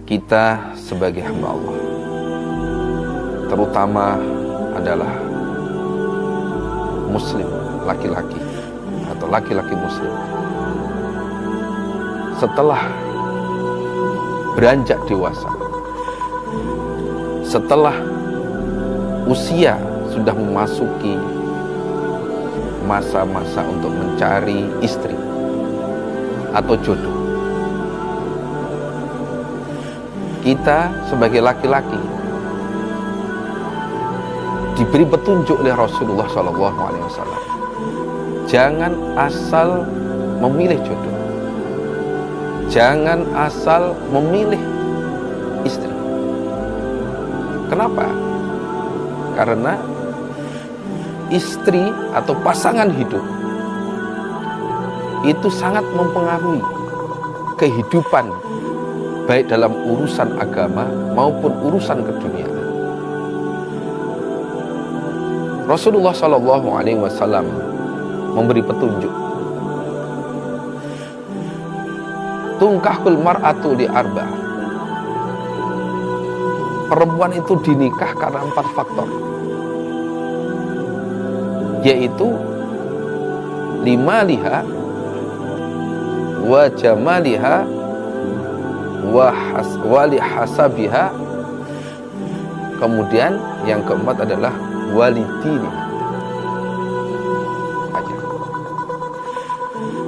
kita sebagai hamba Allah, terutama adalah muslim laki-laki atau laki-laki muslim, setelah beranjak dewasa, setelah usia sudah memasuki masa-masa untuk mencari istri atau jodoh, kita sebagai laki-laki diberi petunjuk oleh Rasulullah SAW. Jangan asal memilih jodoh, jangan asal memilih istri. Kenapa? Karena istri atau pasangan hidup itu sangat mempengaruhi kehidupan, baik dalam urusan agama maupun urusan keduniaan. Rasulullah SAW memberi petunjuk. Tungkahul mar'atu li arba'. Perempuan itu dinikah karena 4 faktor, yaitu limaliha wa jamaliha wa lihasabiha. Kemudian yang keempat adalah walidini.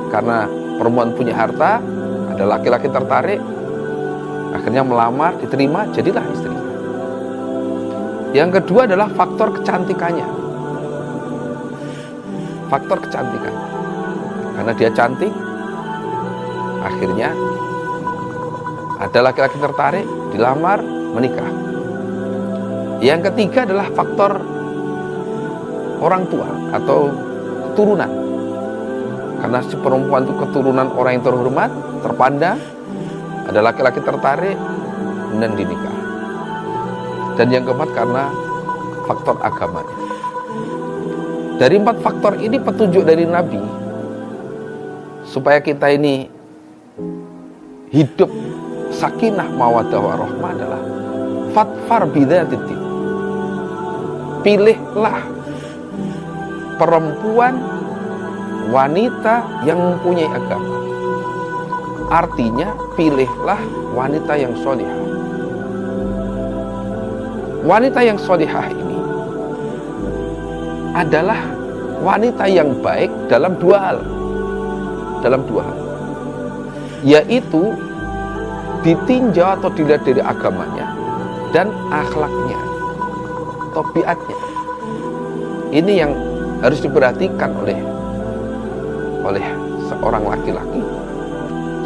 Karena perempuan punya harta, ada laki-laki tertarik, akhirnya melamar, diterima, jadilah istri. Yang kedua adalah faktor kecantikannya. Faktor kecantikan. Karena dia cantik, akhirnya ada laki-laki tertarik, dilamar, menikah. Yang ketiga adalah faktor orang tua atau keturunan. Karena si perempuan itu keturunan orang yang terhormat, terpandang, ada laki-laki tertarik, dan dinikah. Dan yang keempat karena faktor agamanya. Dari 4 faktor ini petunjuk dari Nabi supaya kita ini hidup sakinah mawaddah warahmah adalah fatfar bidzatid. Pilihlah perempuan, wanita yang mempunyai agama. Artinya pilihlah wanita yang sholihah. Wanita yang sholihah ini adalah wanita yang baik dalam 2 hal. Dalam 2 hal. Yaitu ditinjau atau dilihat dari agamanya dan akhlaknya, tabiatnya. Ini yang harus diperhatikan oleh seorang laki-laki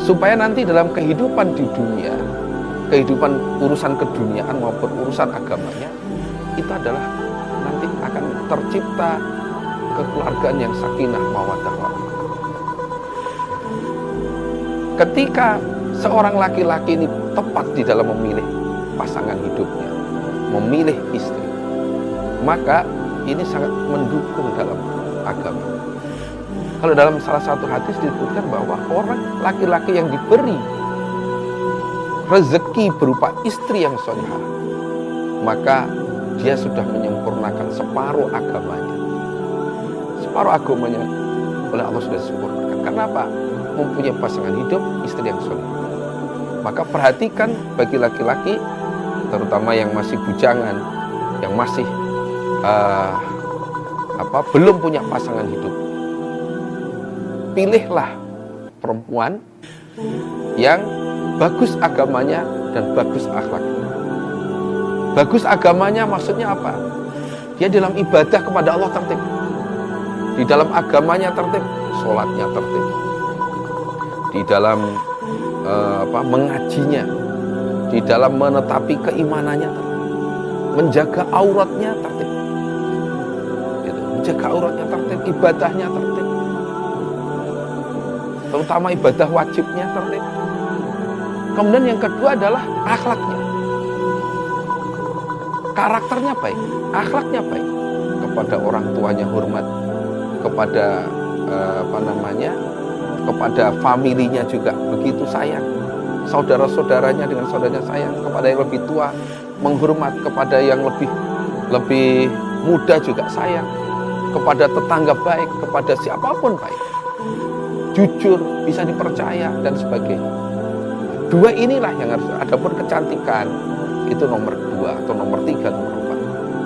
supaya nanti dalam kehidupan di dunia, kehidupan urusan keduniaan maupun urusan agamanya, itu adalah nanti akan tercipta kekeluargaan yang sakinah mawaddah warahmah. Ketika seorang laki-laki ini tepat di dalam memilih pasangan hidupnya, memilih istri, maka ini sangat mendukung dalam agama. Kalau dalam salah satu hadis disebutkan bahwa orang laki-laki yang diberi rezeki berupa istri yang sholihah, maka dia sudah menyempurnakan separuh agamanya. Separuh agamanya oleh Allah sudah disempurnakan. Kenapa? Mempunyai pasangan hidup, istri yang sholihah. Maka perhatikan bagi laki-laki, terutama yang masih bujangan, yang masih belum punya pasangan hidup, pilihlah perempuan yang bagus agamanya dan bagus akhlaknya. Bagus agamanya maksudnya apa? Dia dalam ibadah kepada Allah tertib, di dalam agamanya tertib, sholatnya tertib, di dalam mengajinya, di dalam menetapi keimanannya tertib, menjaga auratnya tertib, menjaga auratnya tertib, ibadahnya tertib, terutama ibadah wajibnya tertib. Kemudian yang kedua adalah akhlaknya, karakternya baik, akhlaknya baik, kepada orang tuanya hormat, kepada kepada familinya juga begitu sayang, saudara-saudaranya dengan saudaranya sayang, kepada yang lebih tua menghormat, kepada yang lebih muda juga sayang, kepada tetangga baik, kepada siapapun baik, jujur, bisa dipercaya dan sebagainya. Dua inilah yang harus. Adapun kecantikan itu nomor 2 atau nomor 3, nomor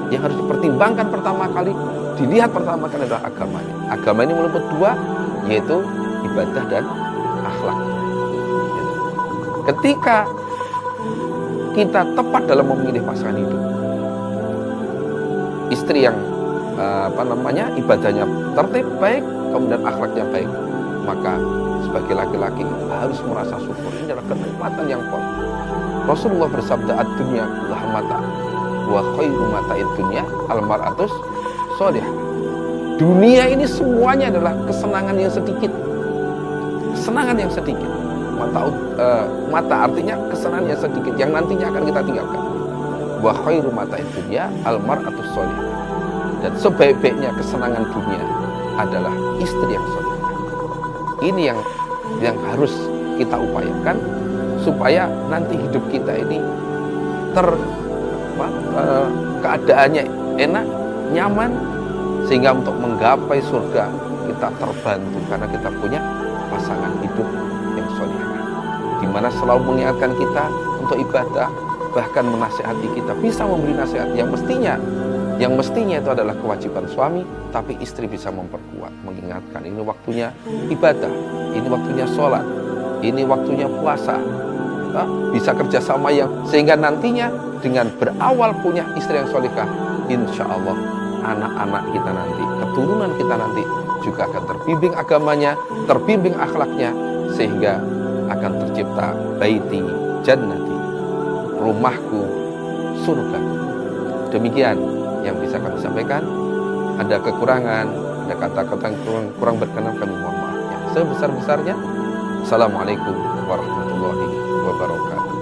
4. Yang harus dipertimbangkan pertama kali, dilihat pertama kali adalah agamanya. Agama ini meliputi 2, yaitu ibadah dan akhlak. Ketika kita tepat dalam memilih pasangan hidup, istri yang ibadahnya tertib baik, kemudian akhlaknya baik, maka sebagai laki-laki harus merasa syukur. Ini adalah kenikmatan yang pol. Rasulullah bersabda, ad-dunya kulluha mata wa khairu mata'id dunya al-mar'atus sholihah. Dunia ini semuanya adalah kesenangan yang sedikit. Kesenangan yang sedikit. Mata artinya kesenangan yang sedikit yang nantinya akan kita tinggalkan. Wa khairu mata'id dunya al-mar'atus sholihah. Dan sebaik-baiknya kesenangan dunia adalah istri yang sholihah. Ini yang harus kita upayakan supaya nanti hidup kita ini keadaannya enak, nyaman, sehingga untuk menggapai surga kita terbantu karena kita punya pasangan hidup yang sholihah, di mana selalu mengingatkan kita untuk ibadah, bahkan menasihati kita, bisa memberi nasihat yang mestinya itu adalah kewajiban suami, tapi istri bisa memperkuat, mengingatkan ini waktunya ibadah, ini waktunya sholat, ini waktunya puasa, bisa kerjasama sehingga nantinya dengan berawal punya istri yang sholihah, insya Allah anak-anak kita nanti, keturunan kita nanti juga akan terbimbing agamanya, terbimbing akhlaknya, sehingga akan tercipta baiti jannati, rumahku surga. Demikian yang bisa kami sampaikan. Ada kekurangan, ada kata-kata yang kurang berkenan, kami mohon maaf yang sebesar-besarnya. Assalamualaikum warahmatullahi wabarakatuh.